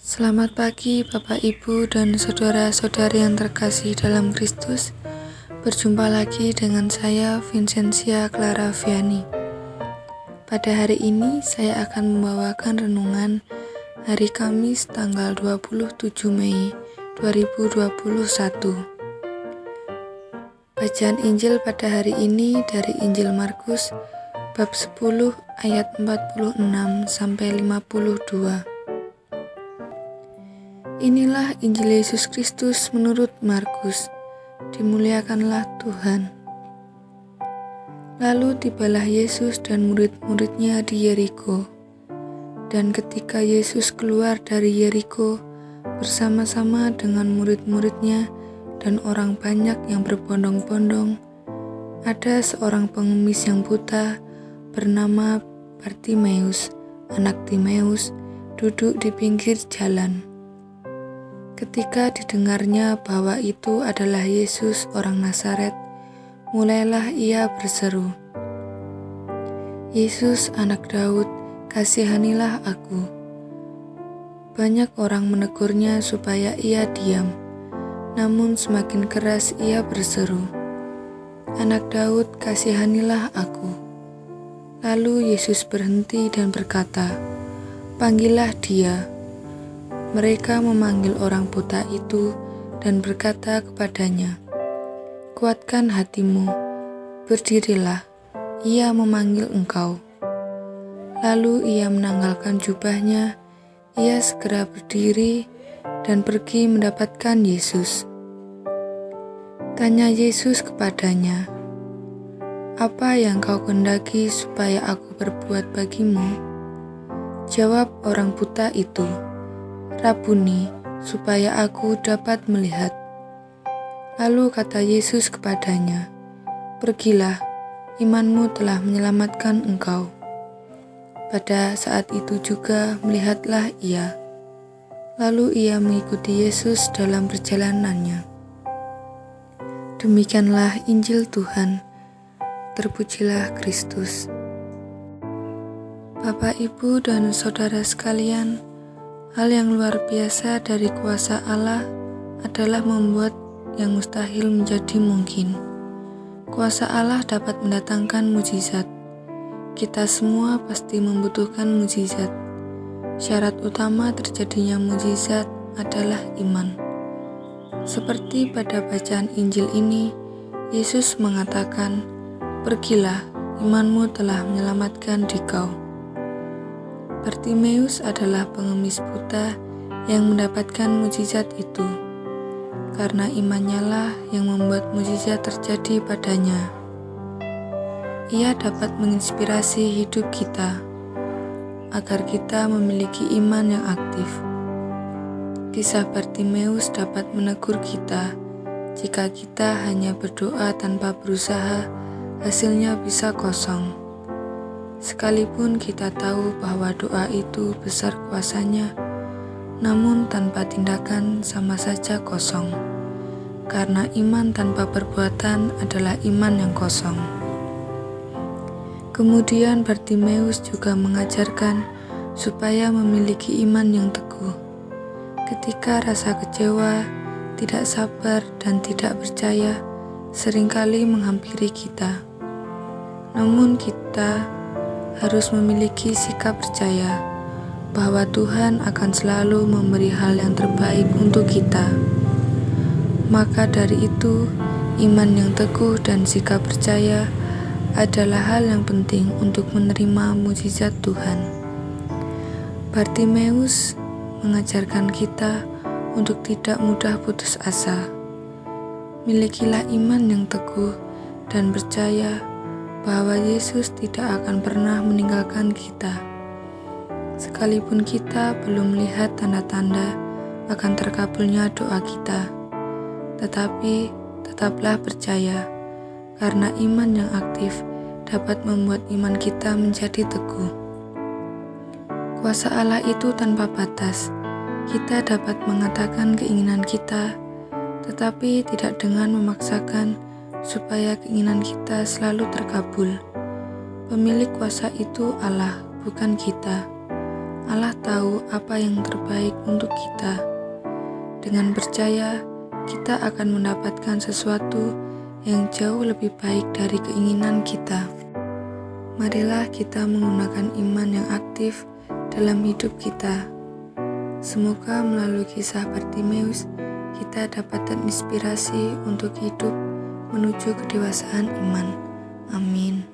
Selamat pagi Bapak Ibu dan saudara-saudari yang terkasih dalam Kristus. Berjumpa lagi dengan saya Vincentia Clara Viani. Pada hari ini saya akan membawakan renungan hari Kamis tanggal 27 Mei 2021. Bacaan Injil pada hari ini dari Injil Markus bab 10 ayat 46 sampai 52. Inilah Injil Yesus Kristus menurut Markus. Dimuliakanlah Tuhan. Lalu tibalah Yesus dan murid-muridnya di Yeriko. Dan ketika Yesus keluar dari Yeriko bersama-sama dengan murid-muridnya dan orang banyak yang berbondong-bondong, ada seorang pengemis yang buta bernama Bartimeus, anak Timeus, duduk di pinggir jalan. Ketika didengarnya bahwa itu adalah Yesus orang Nazaret, mulailah ia berseru, "Yesus anak Daud, kasihanilah aku." Banyak orang menegurnya supaya ia diam, namun semakin keras ia berseru, "Anak Daud, kasihanilah aku." Lalu Yesus berhenti dan berkata, "Panggillah dia." Mereka memanggil orang buta itu dan berkata kepadanya, "Kuatkan hatimu, berdirilah, ia memanggil engkau." Lalu ia menanggalkan jubahnya, ia segera berdiri dan pergi mendapatkan Yesus. Tanya Yesus kepadanya, "Apa yang kau kehendaki supaya aku berbuat bagimu?" Jawab orang buta itu, "Rabuni, supaya aku dapat melihat." Lalu kata Yesus kepadanya, "Pergilah, imanmu telah menyelamatkan engkau." Pada saat itu juga melihatlah ia. Lalu ia mengikuti Yesus dalam perjalanannya. Demikianlah Injil Tuhan. Terpujilah Kristus. Bapak, Ibu, dan saudara sekalian, hal yang luar biasa dari kuasa Allah adalah membuat yang mustahil menjadi mungkin. Kuasa Allah dapat mendatangkan mukjizat. Kita semua pasti membutuhkan mukjizat. Syarat utama terjadinya mukjizat adalah iman. Seperti pada bacaan Injil ini, Yesus mengatakan, "Pergilah, imanmu telah menyelamatkan dikau." Bartimeus adalah pengemis buta yang mendapatkan mukjizat itu. Karena imannya lah yang membuat mukjizat terjadi padanya. Ia dapat menginspirasi hidup kita, agar kita memiliki iman yang aktif. Kisah Bartimeus dapat menegur kita, jika kita hanya berdoa tanpa berusaha, hasilnya bisa kosong. Sekalipun kita tahu bahwa doa itu besar kuasanya, namun tanpa tindakan sama saja kosong. Karena iman tanpa perbuatan adalah iman yang kosong. Kemudian Bartimeus juga mengajarkan supaya memiliki iman yang teguh. Ketika rasa kecewa, tidak sabar, dan tidak percaya seringkali menghampiri kita. Namun kita harus memiliki sikap percaya bahwa Tuhan akan selalu memberi hal yang terbaik untuk kita. Maka dari itu, iman yang teguh dan sikap percaya adalah hal yang penting untuk menerima mukjizat Tuhan. Bartimeus mengajarkan kita untuk tidak mudah putus asa. Milikilah iman yang teguh dan percaya bahwa Yesus tidak akan pernah meninggalkan kita. Sekalipun kita belum melihat tanda-tanda akan terkabulnya doa kita, tetapi tetaplah percaya, karena iman yang aktif dapat membuat iman kita menjadi teguh. Kuasa Allah itu tanpa batas. Kita dapat mengatakan keinginan kita, tetapi tidak dengan memaksakan supaya keinginan kita selalu terkabul. Pemilik kuasa itu Allah, bukan kita. Allah tahu apa yang terbaik untuk kita. Dengan percaya, kita akan mendapatkan sesuatu yang jauh lebih baik dari keinginan kita. Marilah kita menggunakan iman yang aktif dalam hidup kita. Semoga melalui kisah Bartimeus, kita dapat terinspirasi untuk hidup menuju kedewasaan iman. Amin.